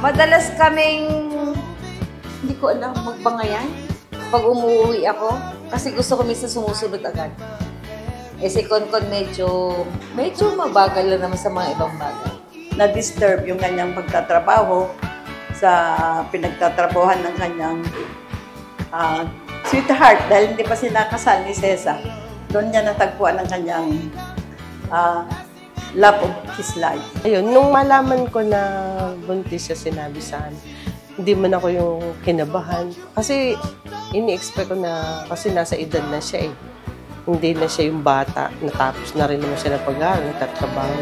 Madalas kaming, hindi ko alam, magbangayan pag umuwi ako. Kasi gusto ko minsan sumusunod agad. Eh si Konkon medyo mabagal lang naman sa mga ibang bagay. Na-disturb yung kanyang pagtatrabaho sa pinagtatrabahuhan ng kanyang sweetheart dahil hindi pa sinakasal ni Cesa. Doon niya natagpuan ang kanyang love of his life. Ayun, nung malaman ko na buntis siya, sinabi sa akin, hindi man ako yung kinabahan. Kasi ini-expect ko na, kasi nasa edad na siya eh. Hindi na siya yung bata. Natapos na rin naman siya ng pag-aaral, nagtatrabaho.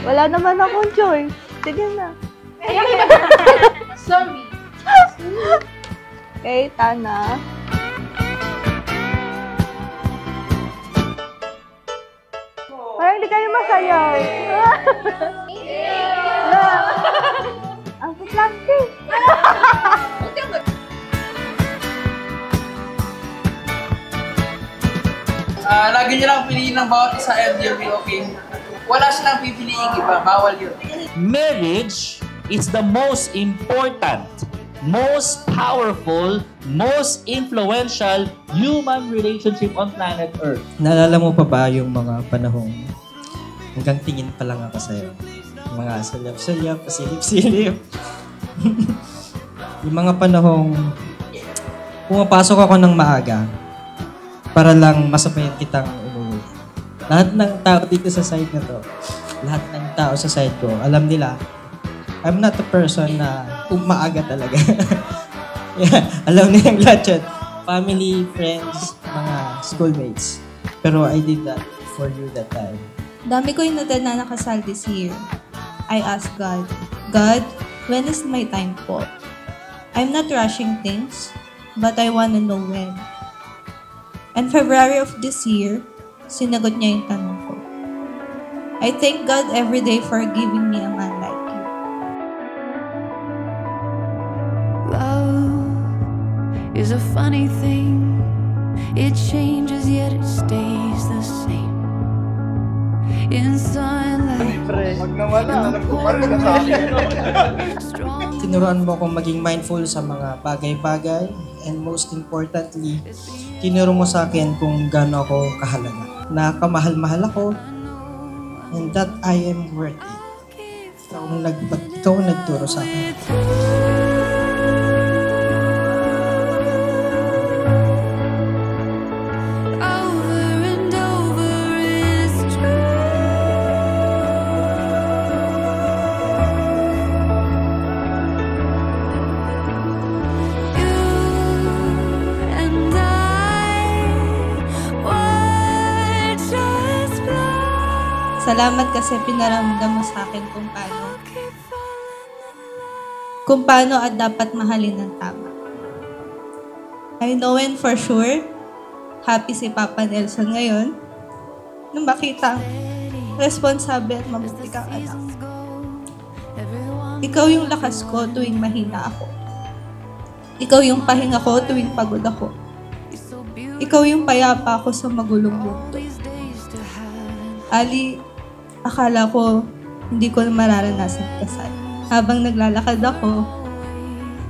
Wala naman akong choice. Sige na. Sorry. Okay, Tana. Parang hindi kayo masaya. Ang plastic. Lagi niyo lang piliin ng bawat isa and you'll be okay. Wala silang pipiliing iba. Bawal yun. Marriage is the most important, most powerful, most influential human relationship on planet Earth. Naalala mo pa ba yung mga panahong hanggang tingin pa lang ako sa'yo? Mga salap-salap, pasilip-silip. Yung mga panahong pumapasok ako ng maaga para lang masabayan kitang umuwi. Lahat ng tao dito sa side na to, lahat ng tao sa side ko, alam nila, I'm not a person na umaaga talaga. Yeah, alam nilang lahat yun. Family, friends, mga schoolmates. Pero I did that for you that time. Dami ko yung na nakasal this year. I asked God, God, when is my time po? I'm not rushing things, but I wanna know when. And February of this year, sinagot niya yung tanong ko. I thank God every day for giving me a man like you. Love is a funny thing. It changes yet it stays the same. In sunlight. Tinuruan mo akong maging mindful sa mga bagay-bagay and most importantly, tinuro mo sa akin kung gaano ako kahalaga. Na kamahal-mahal ako and that I am worth it. Ikaw ang nagturo sa akin. Salamat kasi pinaramdam mo sa akin kung paano at dapat mahalin ng tama. I know and for sure, happy si Papa Nelson ngayon nung makita responsable at mabuti kang anak. Ikaw yung lakas ko tuwing mahina ako. Ikaw yung pahinga ko tuwing pagod ako. Ikaw yung payapa ako sa magulong mundo. Ali, akala ko hindi ko mararanasan kasal. Habang naglalakad ako,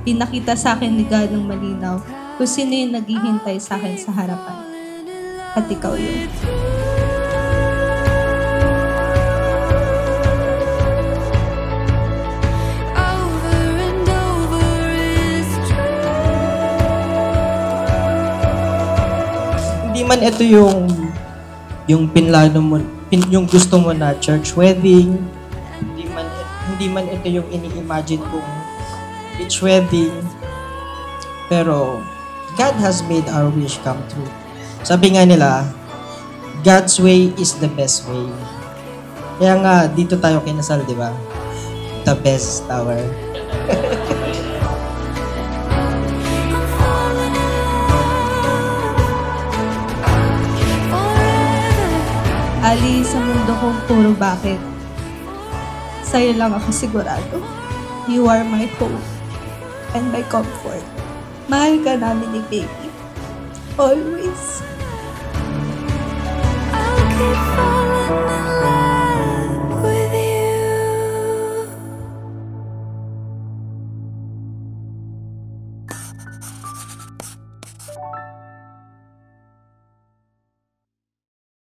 pinakita sa akin ni God ng malinaw kung sino yung naghihintay sa akin sa harapan. At ikaw yun. Hindi man ito yung pinlano mo, yung gusto mo na church wedding, hindi man ito yung ini-imagine kong beach wedding, pero God has made our wish come true. Sabi nga nila, God's way is the best way. Kaya nga, dito tayo kinasal, di ba? The best tower. Ali, sa mundo kong puro bakit. Sa'yo lang ako sigurado. You are my hope and my comfort. Mahal ka namin ni baby. Always. I'll keep